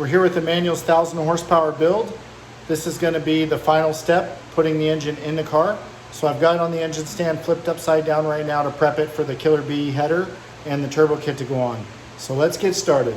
We're here with Emanuel's 1,000 horsepower build. This is going to be the final step, putting the engine in the car. So I've got it on the engine stand flipped upside down right now to prep it for the Killer Bee header and the turbo kit to go on. So let's get started.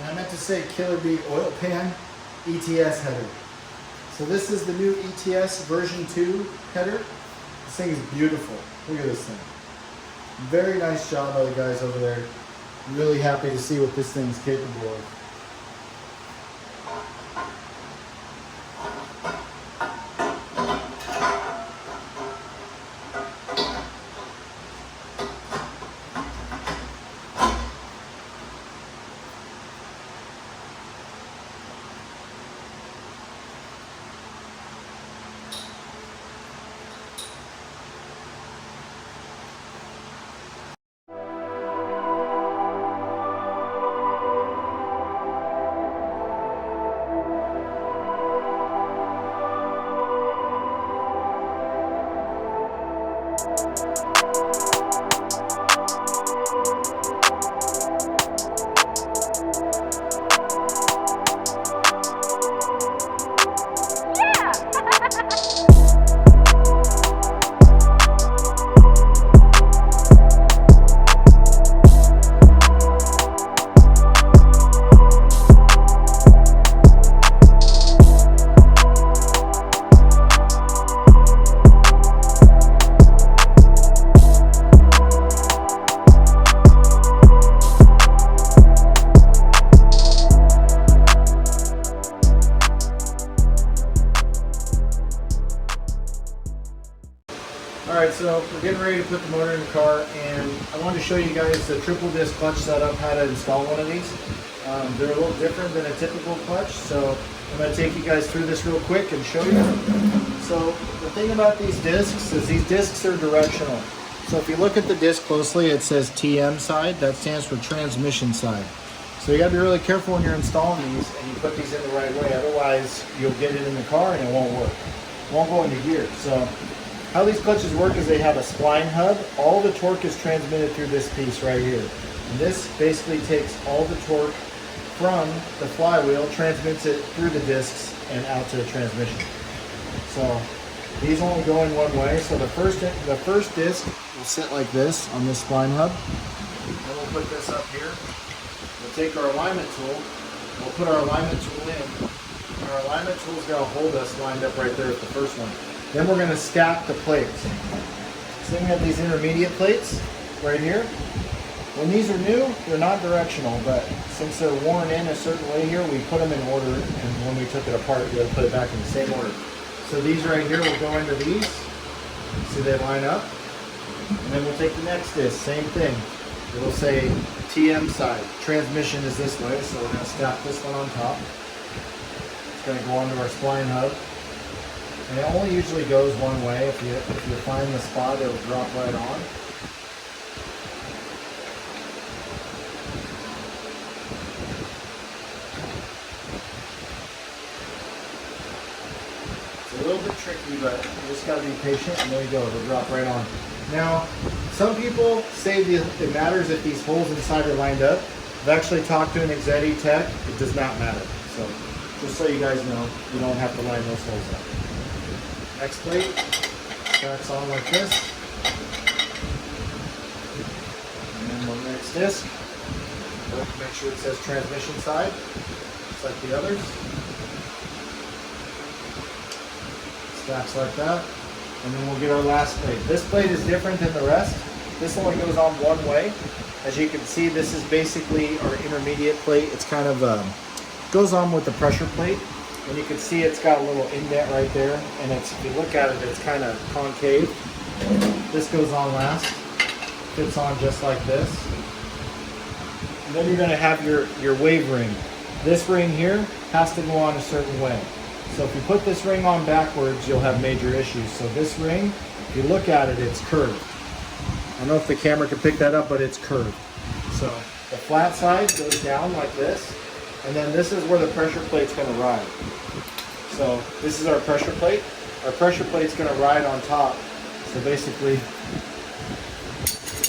And I meant to say Killer Bee oil pan ETS header. So this is the new ETS version 2 header. This thing is beautiful. Look at this thing. Very nice job by the guys over there. Really happy to see what this thing's capable of. Alright, so we're getting ready to put the motor in the car, and I wanted to show you guys the triple disc clutch setup, how to install one of these. They're a little different than a typical clutch, so I'm going to take you guys through this real quick and show you. So the thing about these discs is these discs are directional. So if you look at the disc closely, it says TM side. That stands for transmission side. So you got to be really careful when you're installing these and you put these in the right way, otherwise you'll get it in the car and it won't work. It won't go into gear. So how these clutches work is they have a spline hub. All the torque is transmitted through this piece right here. And this basically takes all the torque from the flywheel, transmits it through the discs and out to the transmission. So these only go in one way. So the first disc will sit like this on this spline hub. Then we'll put this up here. We'll take our alignment tool. We'll put our alignment tool in. And our alignment tool is going to hold us lined up right there at the first one. Then we're going to stack the plates. So then we have these intermediate plates right here. When these are new, they're not directional, but since they're worn in a certain way here, we put them in order, and when we took it apart, we had to put it back in the same order. So these right here will go into these. See, they line up. And then we'll take the next disc, same thing. It'll say TM side. Transmission is this way, so we're going to stack this one on top. going to go onto our spline hub. And it only usually goes one way. If you find the spot, it'll drop right on. It's a little bit tricky, but you just got to be patient, and there you go, it'll drop right on. Now, some people say it matters if these holes inside are lined up. I've actually talked to an Exedi tech. It does not matter. So, just so you guys know, you don't have to line those holes up. Next plate stacks on like this. And then the next disc. Make sure it says transmission side, just like the others. Stacks like that. And then we'll get our last plate. This plate is different than the rest. This only goes on one way. As you can see, this is basically our intermediate plate. It's kind of goes on with the pressure plate. And you can see it's got a little indent right there. And it's, if you look at it, it's kind of concave. This goes on last. Fits on just like this. And then you're going to have your wave ring. This ring here has to go on a certain way. So if you put this ring on backwards, you'll have major issues. So this ring, if you look at it, it's curved. I don't know if the camera can pick that up, but it's curved. So the flat side goes down like this, and then this is where the pressure plate's going to ride. So this is our pressure plate. Our pressure plate's going to ride on top. So basically,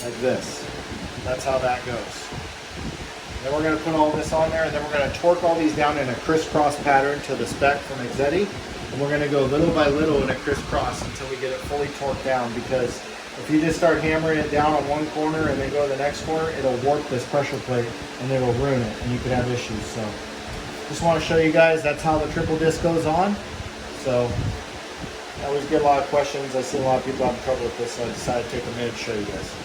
like this. That's how that goes. Then we're going to put all this on there, and then we're going to torque all these down in a crisscross pattern to the spec from Exedi. And we're going to go little by little in a crisscross until we get it fully torqued down, because if you just start hammering it down on one corner and then go to the next corner, it'll warp this pressure plate and it'll ruin it, and you could have issues. So just want to show you guys that's how the triple disc goes on. So I always get a lot of questions. I see a lot of people having trouble with this, so I decided to take a minute to show you guys.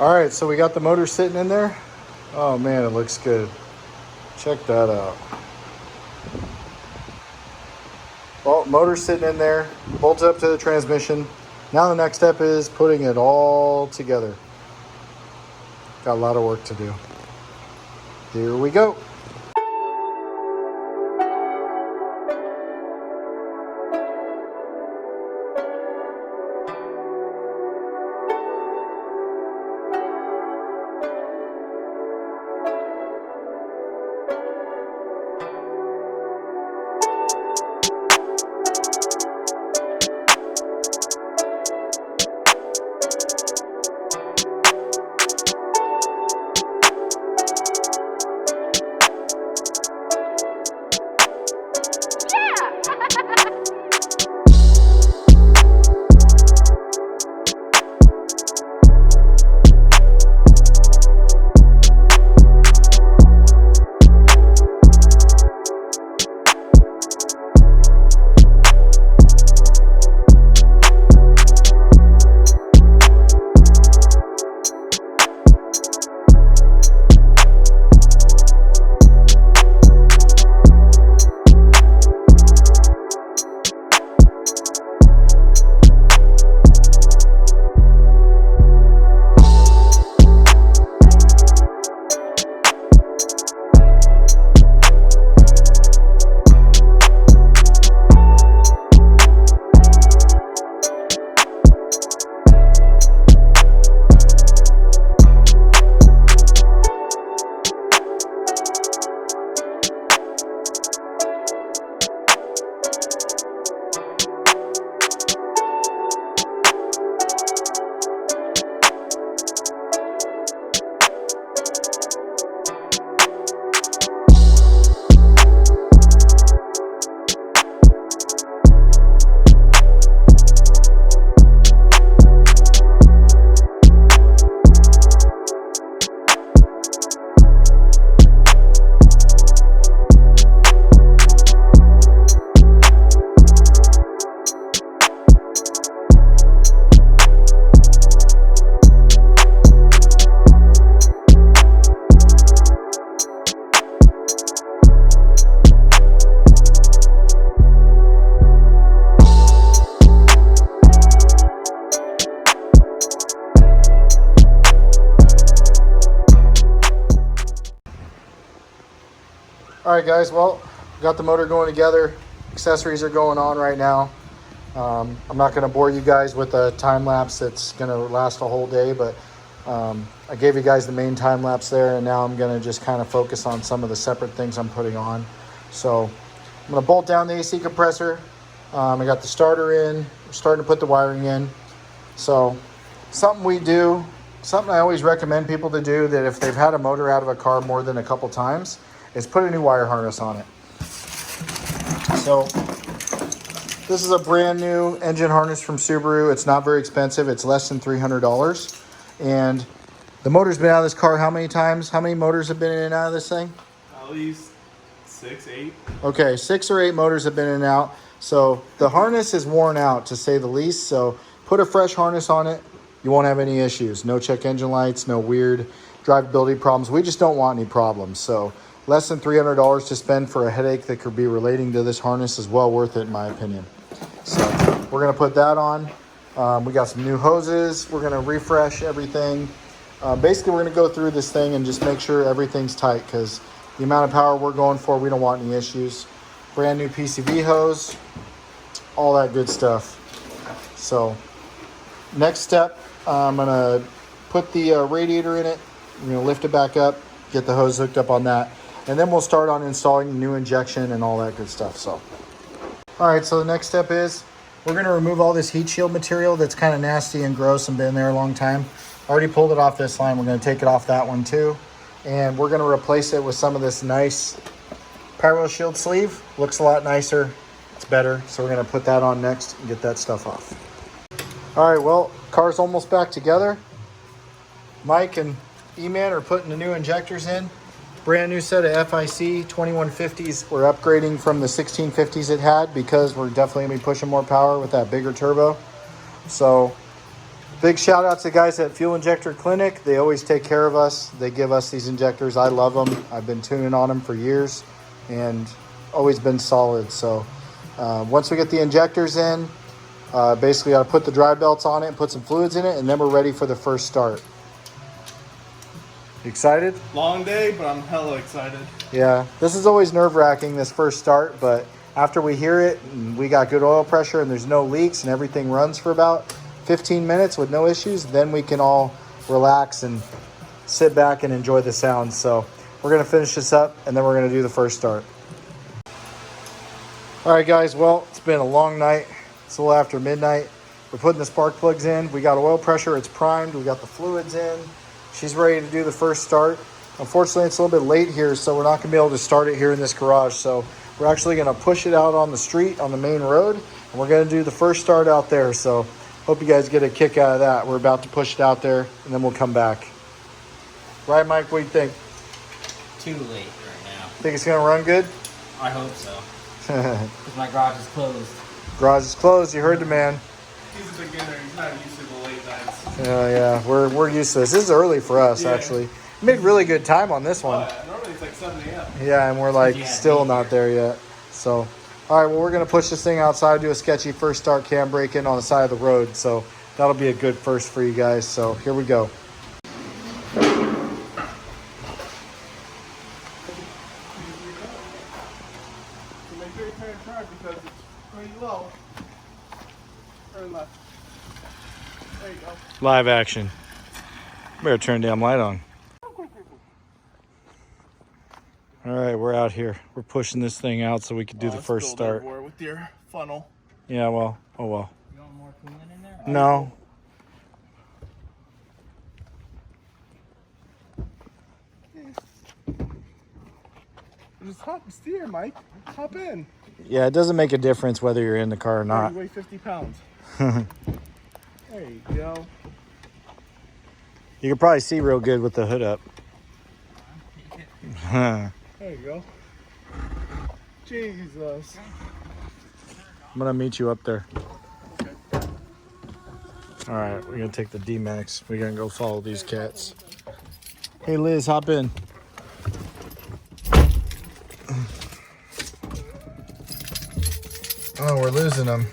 All right, so we got the motor sitting in there. Oh man, it looks good. Check that out. Well, motor's sitting in there, bolted up to the transmission. Now the next step is putting it all together. Got a lot of work to do. Here we go. All right, guys. Well, got the motor going together. Accessories are going on right now. I'm not going to bore you guys with a time lapse that's going to last a whole day, but I gave you guys the main time lapse there, and now I'm going to just kind of focus on some of the separate things I'm putting on. So I'm going to bolt down the AC compressor. I got the starter in. We're starting to put the wiring in. So something we do, something I always recommend people to do, that if they've had a motor out of a car more than a couple times, is put a new wire harness on it. So this is a brand new engine harness from Subaru. It's not very expensive. It's less than $300. And the motor's been out of this car how many times? How many motors have been in and out of this thing? At least 6, 8. Okay, 6 or 8 motors have been in and out. So the harness is worn out, to say the least. So put a fresh harness on it. You won't have any issues. No check engine lights, no weird drivability problems. We just don't want any problems. So less than $300 to spend for a headache that could be relating to this harness is well worth it, in my opinion. So we're going to put that on. We got some new hoses. We're going to refresh everything. Basically, we're going to go through this thing and just make sure everything's tight, because the amount of power we're going for, we don't want any issues. Brand new PCV hose, all that good stuff. So next step, I'm going to put the radiator in it. I'm going to lift it back up, get the hose hooked up on that, and then we'll start on installing the new injection and all that good stuff. So, all right, so the next step is we're going to remove all this heat shield material that's kind of nasty and gross and been there a long time. Already pulled it off this line. We're going to take it off that one too. And we're going to replace it with some of this nice Pyro Shield sleeve. Looks a lot nicer. It's better. So we're going to put that on next and get that stuff off. All right, well, car's almost back together. Mike and E-Man are putting the new injectors in. Brand new set of FIC 2150s. We're upgrading from the 1650s it had, because we're definitely going to be pushing more power with that bigger turbo. So big shout out to the guys at Fuel Injector Clinic. They always take care of us. They give us these injectors. I love them. I've been tuning on them for years and always been solid. So once we get the injectors in, basically got to put the dry belts on it and put some fluids in it, and then we're ready for the first start. You excited? Long day, but I'm hella excited. Yeah, this is always nerve-wracking, this first start, but after we hear it and we got good oil pressure and there's no leaks and everything runs for about 15 minutes with no issues, then we can all relax and sit back and enjoy the sound. So we're going to finish this up, and then we're going to do the first start. All right, guys, well, it's been a long night. It's a little after midnight. We're putting the spark plugs in. We got oil pressure. It's primed. We got the fluids in. She's ready to do the first start. Unfortunately, it's a little bit late here, so we're not going to be able to start it here in this garage. So we're actually going to push it out on the street, on the main road, and we're going to do the first start out there. So hope you guys get a kick out of that. We're about to push it out there, and then we'll come back. Right, Mike? What do you think? Too late right now. Think it's going to run good? I hope so. Because my garage is closed. Garage is closed. You heard the man. He's a beginner. He's not used to the late nights. Yeah, we're used to this. This is early for us, actually. We made really good time on this one. Normally it's like 7 a.m. Yeah, and we're like still not there yet. So, all right, well, we're going to push this thing outside, do a sketchy first start cam break in on the side of the road. So that'll be a good first for you guys. So here we go. Make sure you turn hard because it's pretty low. Turn left. There you go. Live action. Better turn damn light on. All right, we're out here. We're pushing this thing out so we can do the first start. With your funnel. Yeah, well, oh well. You want more coolant in there? No. Just hop and steer, Mike. Hop in. Yeah, it doesn't make a difference whether you're in the car or not. You weigh 50 pounds. There you go. You can probably see real good with the hood up. There you go. Jesus. I'm gonna meet you up there. All right, we're gonna take the D-Max. We're gonna go follow these cats. Hey Liz, hop in. Oh, we're losing them.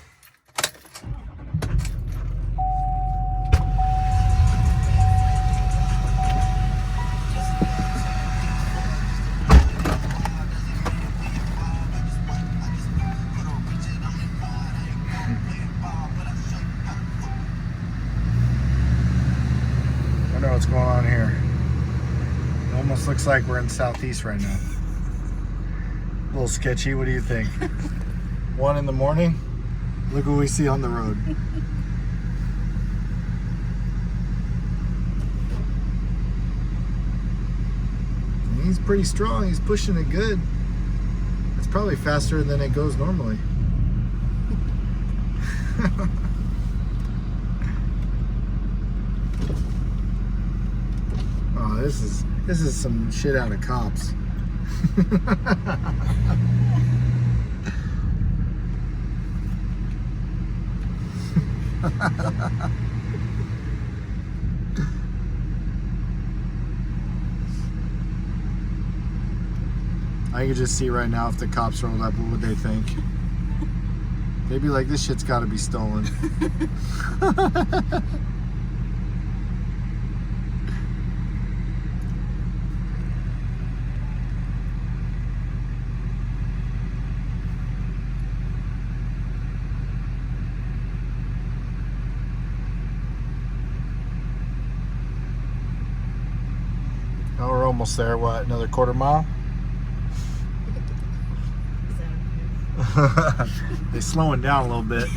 Almost looks like we're in Southeast right now. A little sketchy. What do you think? 1 in the morning. Look what we see on the road. He's pretty strong. He's pushing it good. It's probably faster than it goes normally. Oh, this is some shit out of Cops. I could just see right now if the cops rolled up, what would they think? They'd be like, this shit's got to be stolen. Oh, we're almost there. What, another quarter mile? They're slowing down a little bit.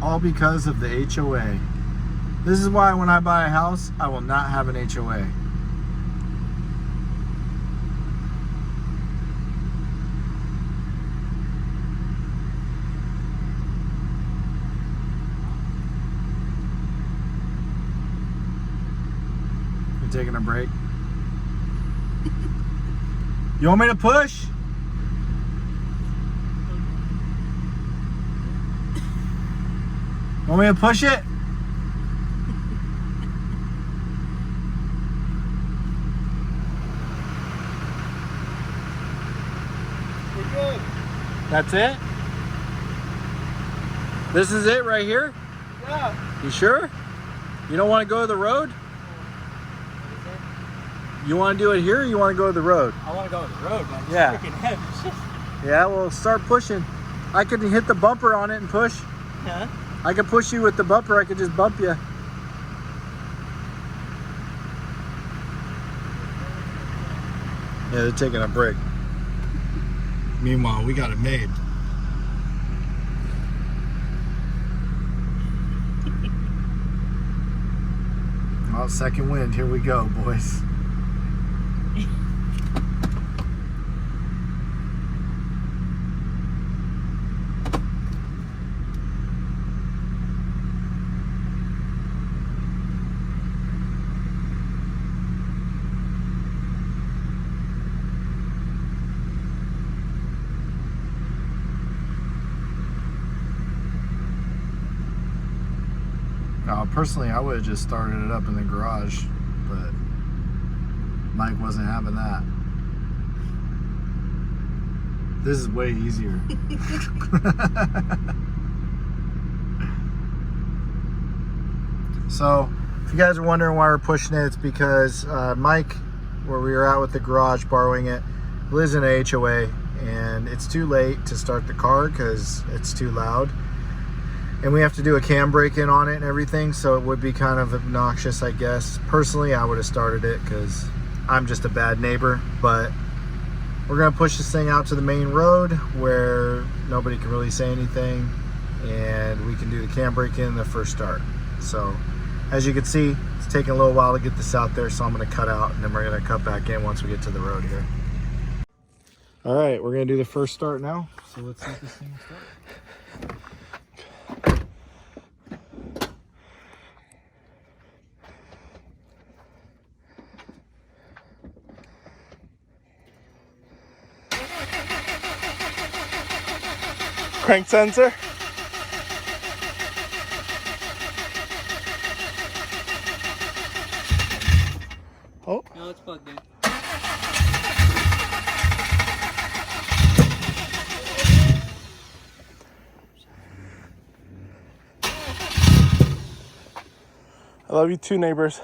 All because of the HOA. This is why when I buy a house, I will not have an HOA. You taking a break? You want me to push? Want me to push it? We're good. That's it? This is it right here? Yeah. You sure? You don't want to go to the road? You want to do it here or you want to go to the road? I want to go to the road, man. It's Yeah. freaking heavy. Yeah, well, start pushing. I could hit the bumper on it and push. Huh? I could push you with the bumper. I could just bump you. Yeah, they're taking a break. Meanwhile, we got it made. Well, second wind. Here we go, boys. Personally, I would have just started it up in the garage, but Mike wasn't having that. This is way easier. So, if you guys are wondering why we're pushing it, it's because Mike, where we were at with the garage borrowing it, lives in a HOA, and it's too late to start the car because it's too loud. And we have to do a cam break-in on it and everything, so it would be kind of obnoxious, I guess. Personally, I would have started it because I'm just a bad neighbor, but we're gonna push this thing out to the main road where nobody can really say anything, and we can do the cam break-in the first start. So, as you can see, it's taking a little while to get this out there, so I'm gonna cut out, and then we're gonna cut back in once we get to the road here. All right, we're gonna do the first start now, so let's see if this thing will start. Crank sensor. Oh. No, it's plugged in. I love you too, neighbors.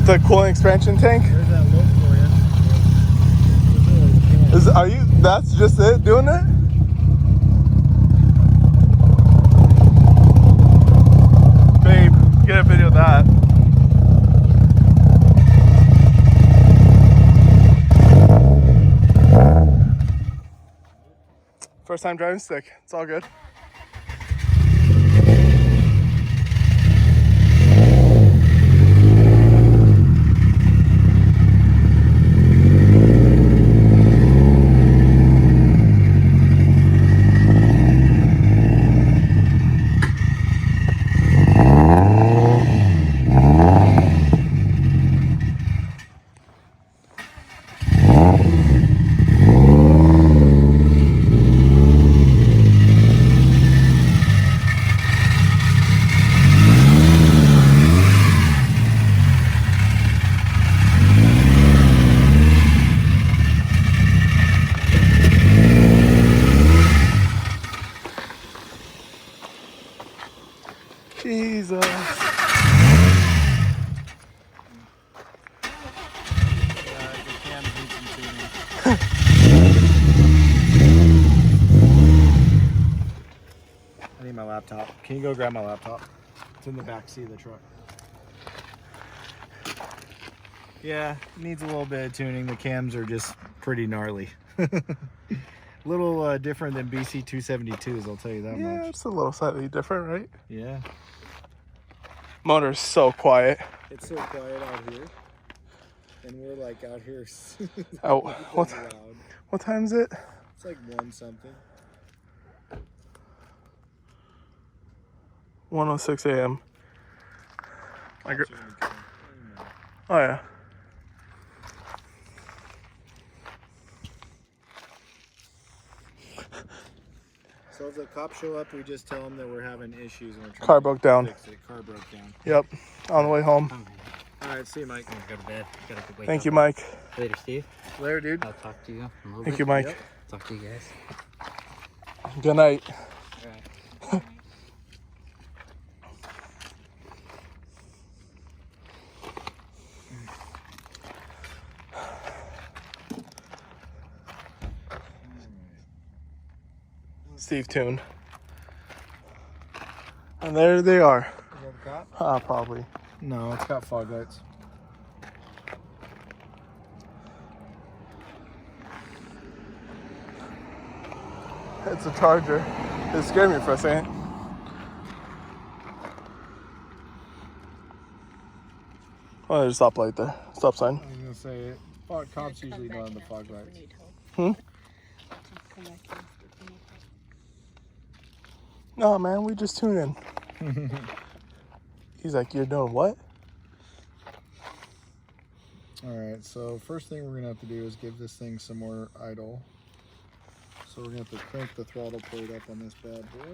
The cooling expansion tank? There's that look for you. Are you, that's just it, doing it? Babe, get a video of that. First time driving stick, it's all good. Jesus. I need my laptop. Can you go grab my laptop? It's in the back seat of the truck. Yeah, needs a little bit of tuning. The cams are just pretty gnarly. A little different than BC 272s, I'll tell you that Yeah, much. it's a little slightly different, right? Yeah. Motor's so quiet. It's so quiet out here. And we're like out here. Oh, Loud. what time is it? It's like 1 something. 1:06 a.m. Oh Oh yeah. So if the cops show up, we just tell them that we're having issues and we're trying Car to broke down. fix it. Car broke down. Yep. On the way home. All right, see you, Mike. I'm gonna go to bed. Gotta wake Thank up. you, Mike. Later, Steve. Later, dude. I'll talk to you in a little Thank bit. you, Mike. Yep. Talk to you guys. Good night. All right. SteveTuned. And there they are. Is that the cop? Probably. No, it's got fog lights. It's a Charger. It scared me for a second. Oh, there's a stoplight there. Stop sign. I was gonna say it. Cops usually don't have the fog lights. No, man, we just tune in. He's like, you're doing what? All right, so first thing we're gonna have to do is give this thing some more idle. So we're gonna have to crank the throttle plate up on this bad boy.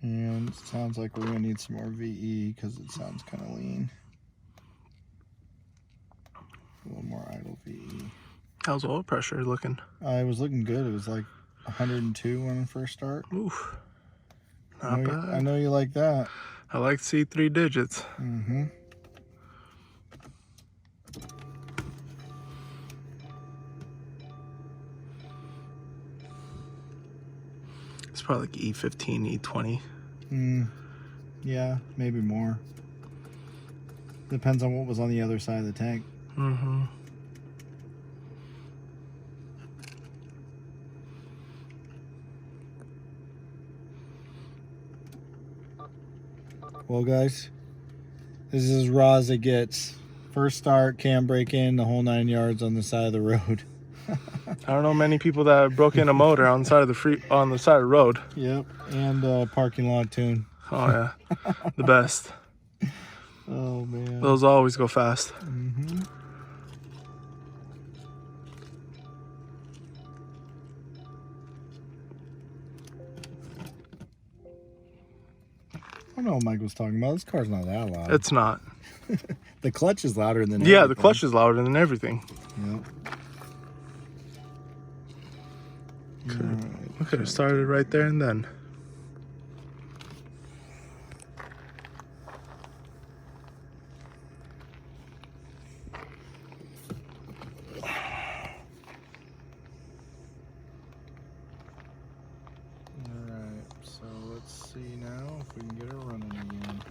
And it sounds like we're gonna need some more VE because it sounds kind of lean. A little more idle VE. How's oil pressure looking? It was looking good. It was like 102 when I first start. Oof. Not bad. I know you like that. I like to see 3 digits. Mm-hmm. It's probably like E15, E20. Yeah, maybe more. Depends on what was on the other side of the tank. Mm-hmm. Well, guys, this is as raw as it gets. First start, cam break in, the whole 9 yards on the side of the road. I don't know many people that broke in a motor on the side of the road. Yep, and parking lot tune. Oh yeah, the best. Oh man, Those always go fast. Mm-hmm. I don't know what Mike was talking about. This car's not that loud. It's not. The clutch is louder than Yeah, the everything. clutch is louder than everything. Yep. All right. We could have started right there and then. Alright, so let's see now if we can get her running again.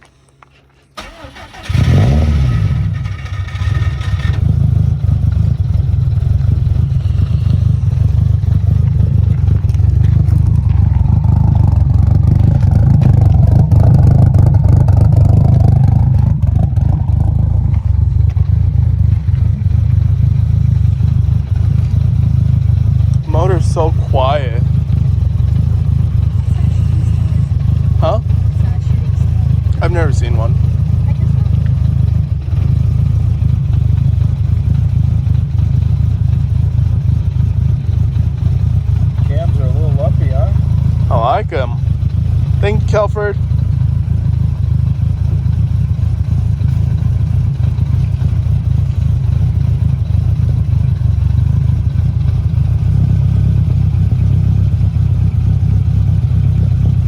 Motor's so quiet. Huh? I've never seen one. Cams are a little lumpy, huh? I like them. Thank you, Kelford.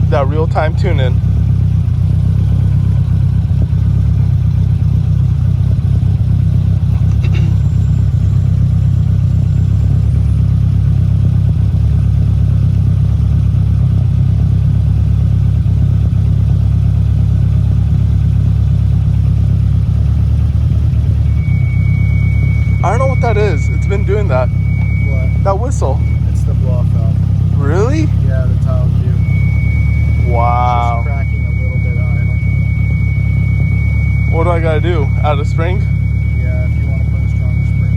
That real-time tune-in. I don't know what that is. It's been doing that. What? That whistle. It's the blow-off valve. Really? Yeah, the tile cube. Wow. Just cracking a little bit idle. What do I gotta do? Add a spring? Yeah, if you want to put a stronger spring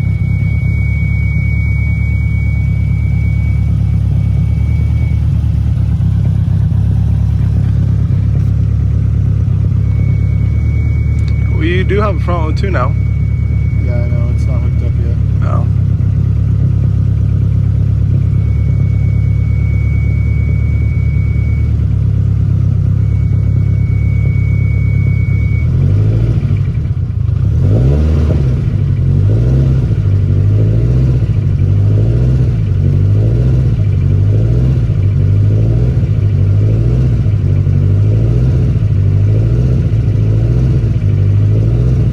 in. Well, you do have a front load too now. Yeah, I know. It's not hooked up yet. No.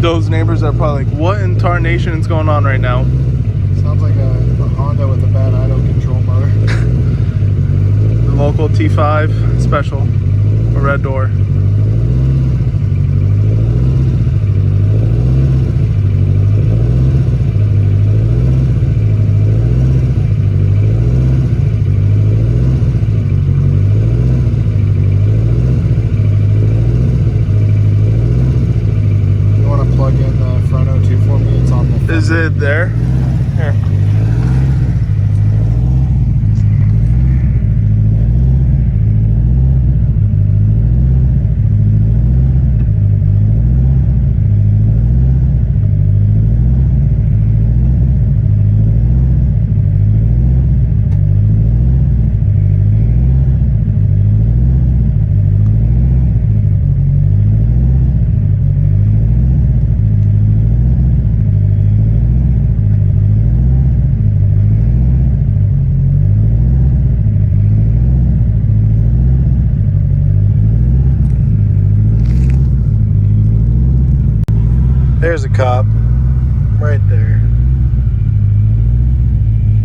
Those neighbors are probably like, what in tarnation is going on right now? Sounds like a Honda with a bad idle control motor. The local T5 special, a red door. Plug in the front O2 for me. It's on the front. Is it there? Here. There's a cop. Right there.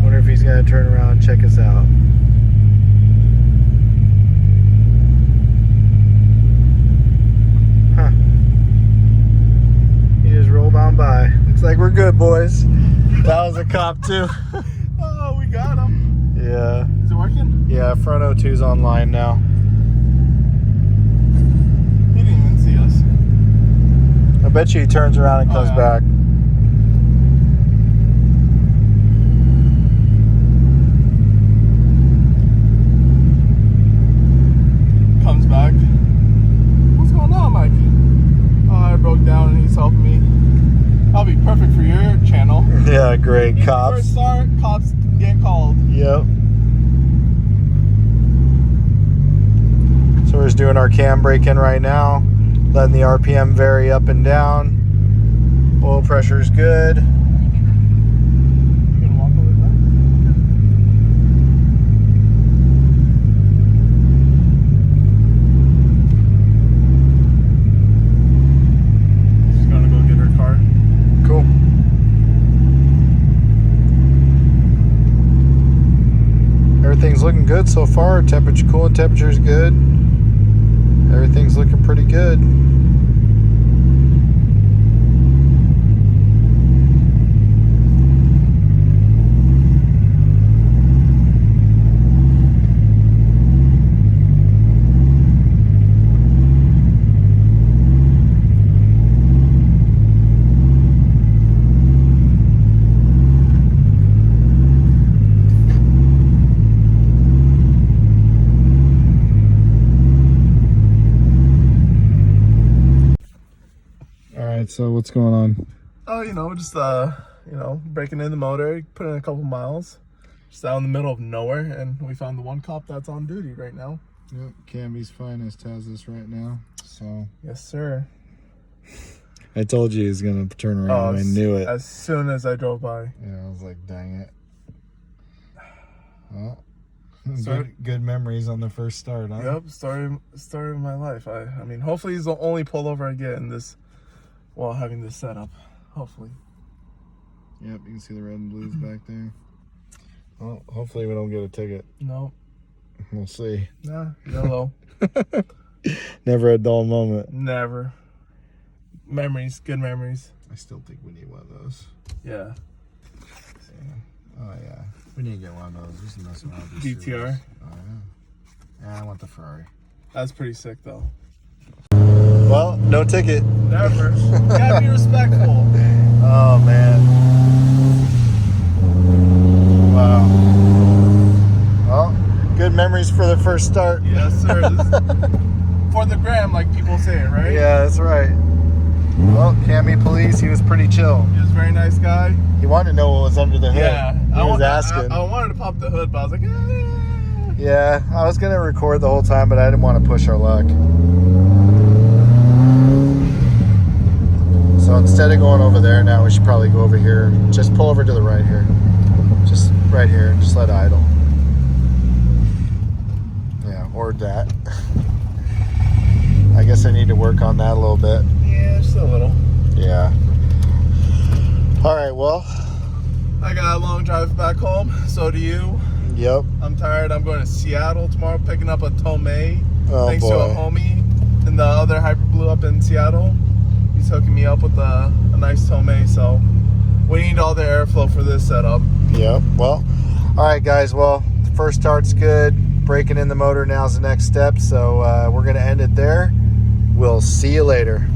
Wonder if he's gonna turn around and check us out. Huh. He just rolled on by. Looks like we're good, boys. That was a cop too. Oh, we got him. Yeah. Is it working? Yeah, front O2's online now. He didn't even see us. I bet you he turns around and comes back. Comes back. What's going on, Mike? Oh, I broke down and he's helping me. That'll be perfect for your channel. Yeah, great. Cops. First start, cops get called. Yep. So we're just doing our cam break-in right now. Letting the RPM vary up and down. Oil pressure is good. You gonna walk over there? everything's looking good so far. Temperature, coolant temperature's good. Everything's looking pretty good. So what's going on? Oh, just breaking in the motor, putting in a couple miles, just out in the middle of nowhere, and we found the one cop that's on duty right now. Yep, Camby's Finest has this right now. So yes, sir. I told you he was gonna turn around. I knew it as soon as I drove by. Yeah, I was like, dang it. Well, Sorry. good memories on the first start, huh? Yep, story of my life. I mean, hopefully he's the only pullover I get in this. While having this set up, hopefully. Yep, you can see the red and blues back there. Well, hopefully we don't get a ticket. No. We'll see. Nah, YOLO. Never a dull moment. Never. Memories, good memories. I still think we need one of those. Yeah. Oh yeah, we need to get one of those. Just mess around with these GTR. series. Oh yeah. Yeah, I want the Ferrari. That's pretty sick though. Well, no ticket. Never. You gotta be respectful. Oh man. Wow. Well, good memories for the first start. Yes, sir. For the gram, like people say, right? Yeah, that's right. Well, Cammy Police, he was pretty chill. He was a very nice guy. He wanted to know what was under the hood. Yeah. He was asking. I wanted to pop the hood, but I was like, Yeah, I was going to record the whole time, but I didn't want to push our luck. So instead of going over there now, we should probably go over here. Just pull over to the right here. Just right here. Just let idle. Yeah, or that. I guess I need to work on that a little bit. Yeah, just a little. Yeah. All right, well. I got a long drive back home. So do you. Yep. I'm tired. I'm going to Seattle tomorrow, picking up a Tomei. Oh, thanks boy. to a homie in the other Hyperblue up in Seattle. He's hooking me up with a nice Tomei, so we need all the airflow for this setup. Yep. Well, all right, guys. Well, the first start's good. Breaking in the motor now is the next step, so we're going to end it there. We'll see you later.